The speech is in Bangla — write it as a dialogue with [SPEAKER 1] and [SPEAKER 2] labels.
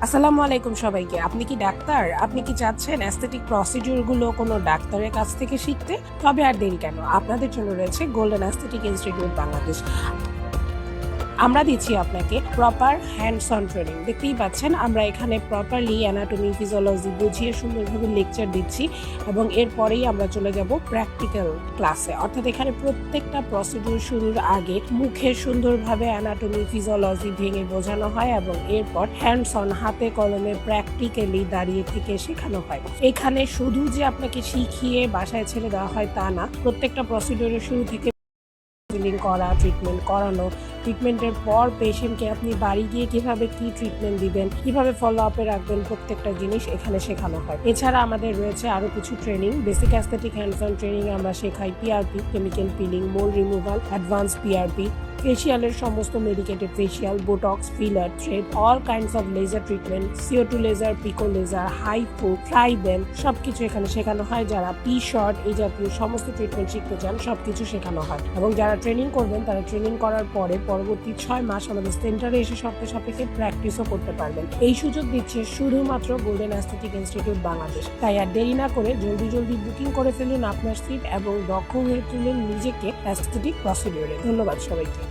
[SPEAKER 1] আসসালামু আলাইকুম সবাইকে। আপনি কি ডাক্তার? আপনি কি চাচ্ছেন অ্যাস্থেটিক প্রসিডিউর গুলো কোনো ডাক্তারের কাছ থেকে শিখতে? তবে আর দেরি কেন? আপনাদের জন্য রয়েছে গোল্ডেন অ্যাস্থেটিক ইনস্টিটিউট বাংলাদেশ। আমরা দিচ্ছি আপনাকে প্রপার হ্যান্ডস অন ট্রেনিং। দেখতেই পাচ্ছেন আমরা এখানে প্রপারলি অ্যানাটমি, ফিজিওলজি বুঝিয়ে সুন্দরভাবে লেকচার দিচ্ছি এবং এরপরেই আমরা চলে যাব প্র্যাকটিক্যাল ক্লাসে। অর্থাৎ এখানে প্রত্যেকটা প্রসিডিউর শুরুর আগে মুখে সুন্দরভাবে অ্যানাটমি, ফিজিওলজি ভেঙে বোঝানো হয় এবং এরপর হ্যান্ডস অন হাতে কলমে প্র্যাকটিক্যালি দাঁড়িয়ে থেকে শেখানো হয়। এখানে শুধু যে আপনাকে শিখিয়ে বাসায় ছেড়ে দেওয়া হয় তা না, প্রত্যেকটা প্রসিডিউরের শুরু থেকে ফিলিং করা, ট্রিটমেন্ট করানো, ট্রিটমেন্টের পর পেশেন্টকে আপনি বাড়ি গিয়ে কিভাবে কি ট্রিটমেন্ট দিবেন, কিভাবে ফলো আপে রাখবেন, প্রত্যেকটা জিনিস এখানে শেখানো হয়। এছাড়া আমাদের রয়েছে আরো কিছু training. Basic aesthetic hands on training আমরা শেখাই PRP, chemical peeling, mole removal, advance PRP, ফেশিয়ালের সমস্ত medicated facial, Botox, filler, thread, all kinds of laser treatment, CO2 laser, pico laser, HIFU, ট্রাইবেল সবকিছু এখানে শেখানো হয়। যারা পি শর্ট এই জাতীয় সমস্ত ট্রিটমেন্ট শিখতে চান সবকিছু শেখানো হয় এবং যারা ট্রেনিং করবেন তারা ট্রেনিং করার পরে পরবর্তী 6 মাস আমাদের সেন্টারে এসে শর্ত সাপেক্ষে প্র্যাকটিসও করতে পারবেন। এই সুযোগ দিচ্ছে শুধুমাত্র গোল্ডেন অ্যাস্থেটিক ইনস্টিটিউট বাংলাদেশ। তাই আর দেরি না করে জলদি বুকিং করে ফেলুন আপনার সিট এবং দক্ষ হয়ে তুলুন নিজেকে অ্যাস্থেটিক প্রসিডিউরে। ধন্যবাদ সবাইকে।